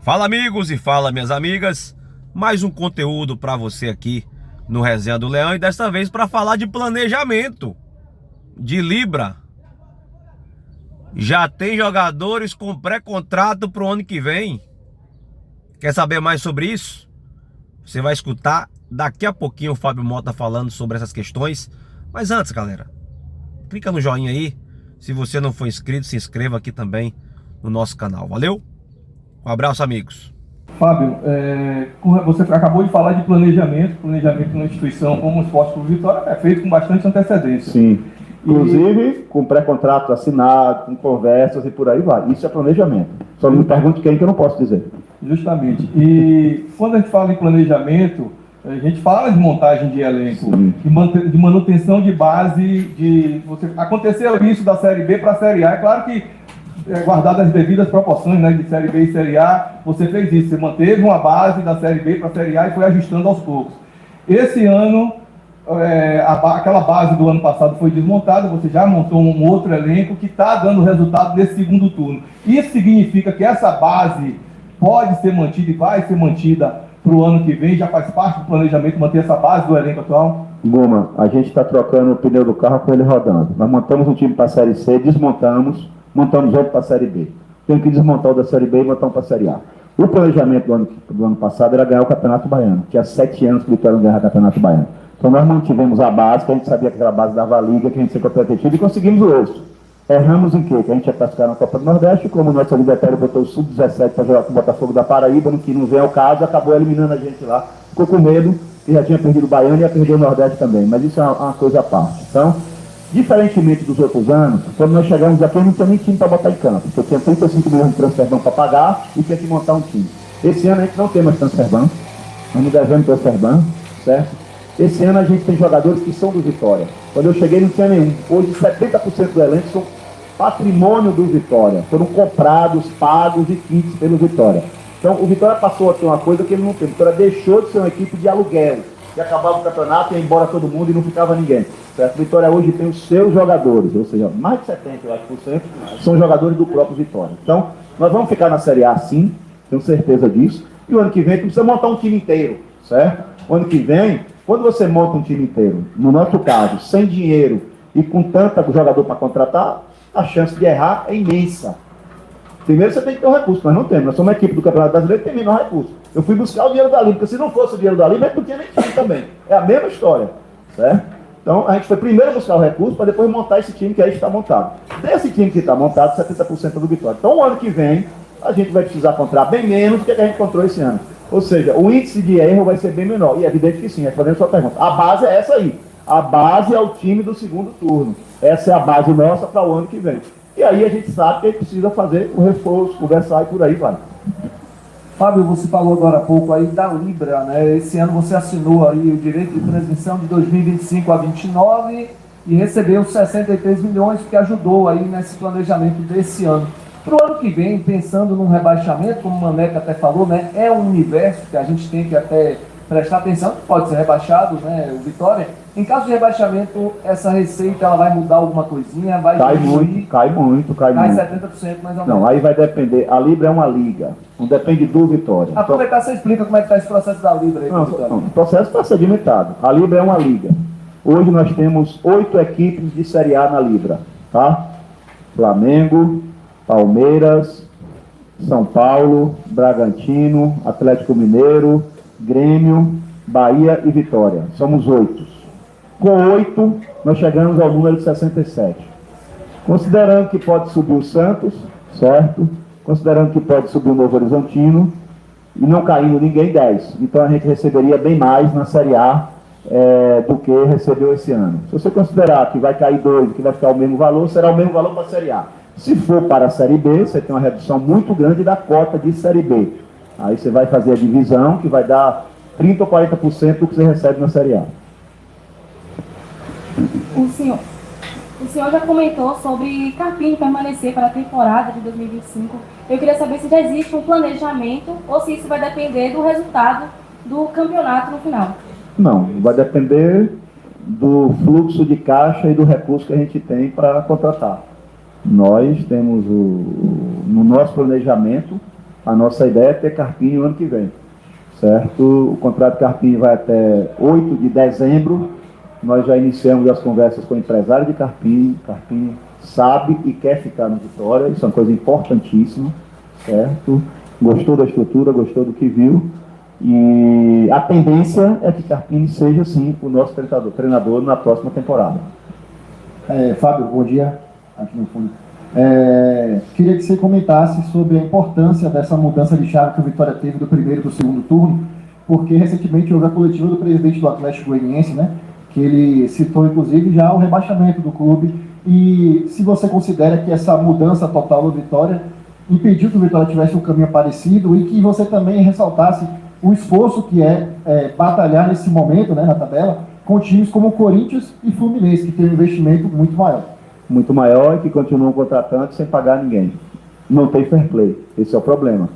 Fala amigos e fala minhas amigas, mais um conteúdo para você aqui no Resenha do Leão e desta vez para falar de planejamento de Libra. Já tem jogadores com pré-contrato para o ano que vem. Quer saber mais sobre isso? Você vai escutar daqui a pouquinho o Fábio Mota falando sobre essas questões. Mas antes, galera, clica no joinha aí. Se você não for inscrito, se inscreva aqui também no nosso canal. Valeu? Um abraço, amigos. Fábio, você acabou de falar de planejamento numa instituição como o Esporte Clube Vitória é feito com bastante antecedência. Sim, inclusive com pré-contrato assinado, com conversas e por aí vai. Isso é planejamento. Só não me pergunte quem que eu não posso dizer. Justamente. E quando a gente fala em planejamento, a gente fala de montagem de elenco, de manutenção de base, aconteceu isso da Série B para a Série A. É claro que guardado as devidas proporções, né, de Série B e Série A, você fez isso, você manteve uma base da Série B para a Série A e foi ajustando aos poucos. Esse ano, aquela base do ano passado foi desmontada, você já montou um outro elenco que está dando resultado nesse segundo turno. Isso significa que essa base pode ser mantida e vai ser mantida para o ano que vem, já faz parte do planejamento manter essa base do elenco atual? Guma, a gente está trocando o pneu do carro com ele rodando. Nós montamos um time para a Série C, desmontamos, montamos outro para a Série B. Tem que desmontar o da Série B e montar um para a Série A. O planejamento do ano passado era ganhar o Campeonato Baiano. Tinha 7 anos que o Vitória não ganhava o Campeonato Baiano. Então nós mantivemos a base, que a gente sabia que era a base dava a liga, que a gente sempre foi competitivo, e conseguimos o êxito. Erramos em quê? Que a gente ia classificar na Copa do Nordeste, como o nosso Libertário botou o Sub-17 para jogar com o Botafogo da Paraíba, no que não vem ao caso, acabou eliminando a gente lá. Ficou com medo, que já tinha perdido o Baiano e ia perder o Nordeste também. Mas isso é uma coisa à parte. Então, diferentemente dos outros anos, quando nós chegamos aqui, não tinha nem time para botar em campo, porque tinha 35 milhões de transferbanco para pagar e tinha que montar um time. Esse ano a gente não tem mais transferbanco, nós não devemos transferbanco, certo? Esse ano a gente tem jogadores que são do Vitória. Quando eu cheguei não tinha nenhum. Hoje 70% do elenco são patrimônio do Vitória. Foram comprados, pagos e quites pelo Vitória. Então o Vitória passou a ter uma coisa que ele não tem. O Vitória deixou de ser uma equipe de aluguel, que acabava o campeonato, ia embora todo mundo e não ficava ninguém. Certo? O Vitória hoje tem os seus jogadores, ou seja, mais de 70% são jogadores do próprio Vitória. Então, nós vamos ficar na Série A sim, tenho certeza disso. E o ano que vem precisa montar um time inteiro, certo? O ano que vem, quando você monta um time inteiro, no nosso caso, sem dinheiro e com tanto jogador para contratar, a chance de errar é imensa. Primeiro você tem que ter um recurso, nós não temos. Nós somos uma equipe do Campeonato Brasileiro que tem menor recurso. Eu fui buscar o dinheiro da Libra, porque se não fosse o dinheiro da Libra, a gente não tinha nem time também. É a mesma história, certo? Então a gente foi primeiro buscar o recurso para depois montar esse time que aí está montado. Desse time que está montado, 70% é do Vitória. Então o ano que vem, a gente vai precisar comprar bem menos do que a gente encontrou esse ano. Ou seja, o índice de erro vai ser bem menor. E é evidente que sim, respondendo a sua pergunta. A base é essa aí. A base é o time do segundo turno. Essa é a base nossa para o ano que vem. E aí a gente sabe que a gente precisa fazer o reforço, conversar e por aí vai. Fábio, você falou agora há pouco aí da Libra, né? Esse ano você assinou aí o direito de transmissão de 2025 a 29 e recebeu 63 milhões, que ajudou aí nesse planejamento desse ano. Para o ano que vem, pensando num rebaixamento, como o Maneca até falou, né? É um universo que a gente tem que até prestar atenção, que pode ser rebaixado, né? O Vitória. Em caso de rebaixamento, essa receita ela vai mudar alguma coisinha? Vai cai muito. Cai 70% mais ou menos. Não, aí vai depender. A Libra é uma liga, não depende do Vitória. Aproveitar, você explica como é que está esse processo da Libra aí. Não, o processo está sedimentado. A Libra é uma liga. Hoje nós temos 8 equipes de Série A na Libra, tá? Flamengo, Palmeiras, São Paulo, Bragantino, Atlético Mineiro, Grêmio, Bahia e Vitória. Somos 8. Com 8, nós chegamos ao número de 67. Considerando que pode subir o Santos, certo? Considerando que pode subir o Novo Horizontino, e não caindo ninguém, 10. Então a gente receberia bem mais na Série A do que recebeu esse ano. Se você considerar que vai cair 2, que vai ficar o mesmo valor, será o mesmo valor para a Série A. Se for para a Série B, você tem uma redução muito grande da cota de Série B. Aí você vai fazer a divisão, que vai dar 30% ou 40% do que você recebe na Série A. O senhor já comentou sobre Carpini permanecer para a temporada de 2025. Eu queria saber se já existe um planejamento ou se isso vai depender do resultado do campeonato no final. Não, vai depender do fluxo de caixa e do recurso que a gente tem para contratar. Nós temos no nosso planejamento A nossa ideia é ter Carpini o ano que vem, certo? O contrato de Carpini vai até 8 de dezembro. Nós já iniciamos as conversas com o empresário de Carpini. Carpini sabe e quer ficar no Vitória, isso é uma coisa importantíssima, certo? Gostou da estrutura, gostou do que viu. E a tendência é que Carpini seja, sim, o nosso treinador na próxima temporada. Fábio, bom dia. Aqui no fundo. Queria que você comentasse sobre a importância dessa mudança de chave que o Vitória teve do primeiro para o segundo turno, porque recentemente houve a coletiva do presidente do Atlético Goianiense, né, que ele citou, inclusive, já o rebaixamento do clube, e se você considera que essa mudança total do Vitória impediu que o Vitória tivesse um caminho parecido, e que você também ressaltasse o esforço que batalhar nesse momento, né, na tabela, com times como o Corinthians e Fluminense, que tem um investimento muito maior. Muito maior e que continuam contratando sem pagar ninguém. Não tem fair play. Esse é o problema.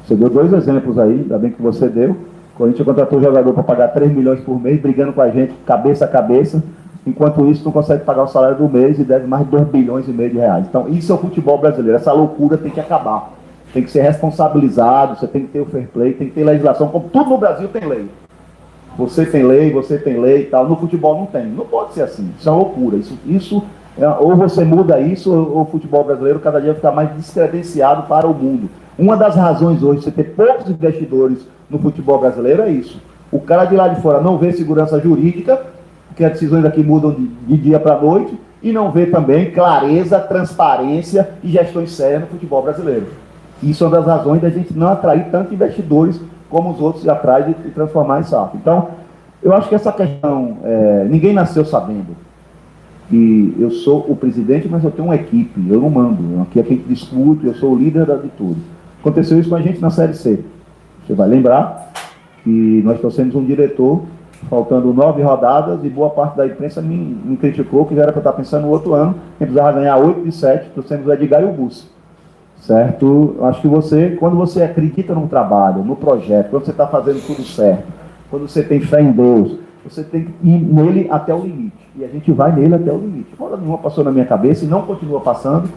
Você deu 2 exemplos aí, ainda bem que você deu. O Corinthians contratou um jogador para pagar 3 milhões por mês, brigando com a gente, cabeça a cabeça. Enquanto isso, não consegue pagar o salário do mês e deve mais de 2 bilhões e meio de reais. Então, isso é o futebol brasileiro. Essa loucura tem que acabar. Tem que ser responsabilizado, você tem que ter o fair play, tem que ter legislação. Como tudo no Brasil tem lei. Você tem lei e tal. No futebol não tem. Não pode ser assim. Isso é uma loucura. Ou você muda isso, ou o futebol brasileiro cada dia fica mais descredenciado para o mundo. Uma das razões hoje de você ter poucos investidores no futebol brasileiro é isso. O cara de lá de fora não vê segurança jurídica, porque as decisões aqui mudam de dia para noite, e não vê também clareza, transparência e gestões sérias no futebol brasileiro. Isso é uma das razões da gente não atrair tantos investidores como os outros atrás e transformar em SAF. Então, eu acho que essa questão, ninguém nasceu sabendo que eu sou o presidente, mas eu tenho uma equipe, eu não mando. Aqui é quem discute, eu sou o líder de tudo. Aconteceu isso com a gente na Série C. Você vai lembrar que nós trouxemos um diretor, faltando 9 rodadas, e boa parte da imprensa me criticou, que já era para eu estar pensando no outro ano, que precisava ganhar 8 de 7, trouxemos o Edgar e o Bussi. Certo? Acho que quando você acredita num trabalho, no projeto, quando você está fazendo tudo certo, quando você tem fé em Deus, você tem que ir nele até o limite. E a gente vai nele até o limite. Hora nenhuma passou na minha cabeça e não continua passando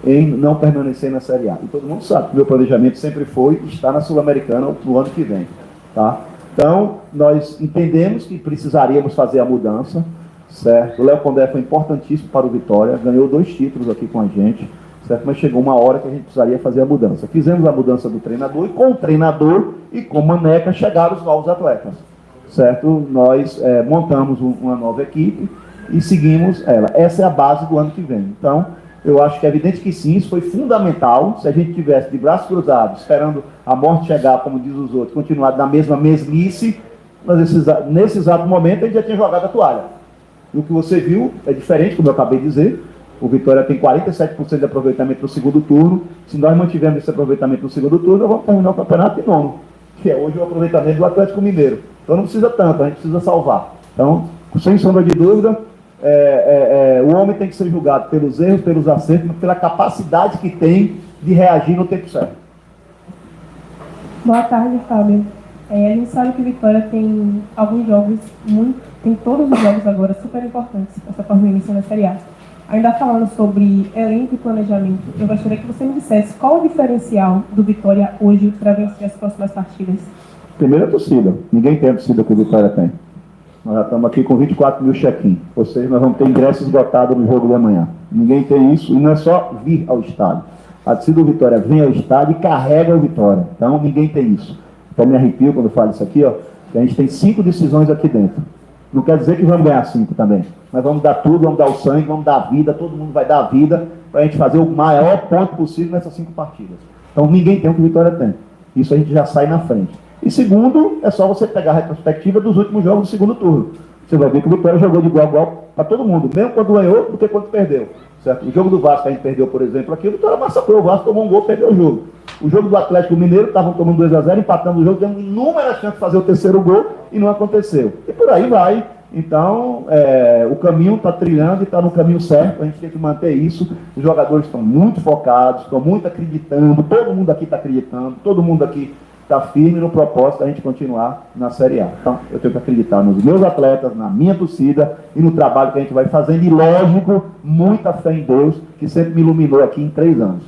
em não permanecer na Série A. E todo mundo sabe que o meu planejamento sempre foi estar na Sul-Americana no ano que vem. Tá? Então, nós entendemos que precisaríamos fazer a mudança. Certo? O Léo Condé foi importantíssimo para o Vitória, ganhou 2 títulos aqui com a gente. Certo? Mas chegou uma hora que a gente precisaria fazer a mudança. Fizemos a mudança do treinador, e com o treinador e com Maneca chegaram os novos atletas. Certo? Nós montamos uma nova equipe e seguimos ela. Essa é a base do ano que vem. Então, eu acho que é evidente que sim, isso foi fundamental. Se a gente tivesse de braços cruzados, esperando a morte chegar, como diz os outros, continuado na mesma mesmice, mas nesse exato momento a gente já tinha jogado a toalha. E o que você viu é diferente, como eu acabei de dizer. O Vitória tem 47% de aproveitamento no segundo turno. Se nós mantivermos esse aproveitamento no segundo turno, nós vamos terminar o campeonato em 9º, que é hoje o aproveitamento do Atlético Mineiro. Então não precisa tanto, a gente precisa salvar. Então, sem sombra de dúvida, o homem tem que ser julgado pelos erros, pelos acertos, pela capacidade que tem de reagir no tempo certo. Boa tarde, Fábio. A gente sabe que Vitória tem alguns jogos, tem todos os jogos agora super importantes, essa forma início na Série A. Ainda falando sobre elenco e planejamento, eu gostaria que você me dissesse qual o diferencial do Vitória hoje para vencer as próximas partidas. Primeiro a torcida. Ninguém tem a torcida que o Vitória tem. Nós já estamos aqui com 24 mil check-in. Ou seja, nós vamos ter ingresso esgotado no jogo de amanhã. Ninguém tem isso, e não é só vir ao estádio. A torcida do Vitória vem ao estádio e carrega o Vitória. Então ninguém tem isso. Então me arrepio quando eu falo isso aqui, ó, que a gente tem 5 decisões aqui dentro. Não quer dizer que vamos ganhar 5 também. Mas vamos dar tudo, vamos dar o sangue, vamos dar a vida, todo mundo vai dar a vida para a gente fazer o maior ponto possível nessas 5 partidas. Então ninguém tem o que o Vitória tem. Isso a gente já sai na frente. E segundo, é só você pegar a retrospectiva dos últimos jogos do segundo turno. Você vai ver que o Vitória jogou de igual a igual para todo mundo, mesmo quando ganhou do que quando perdeu. Certo? O jogo do Vasco que a gente perdeu, por exemplo, aqui, o Vitória massacrou o Vasco, tomou um gol, perdeu o jogo. O jogo do Atlético Mineiro, estavam tomando 2-0, empatando o jogo, dando inúmeras chances de fazer o terceiro gol e não aconteceu. E por aí vai. Então, o caminho está trilhando e está no caminho certo, a gente tem que manter isso. Os jogadores estão muito focados, estão muito acreditando, todo mundo aqui está acreditando, todo mundo aqui está firme no propósito da gente continuar na Série A. Então, eu tenho que acreditar nos meus atletas, na minha torcida e no trabalho que a gente vai fazendo. E, lógico, muita fé em Deus, que sempre me iluminou aqui em 3 anos.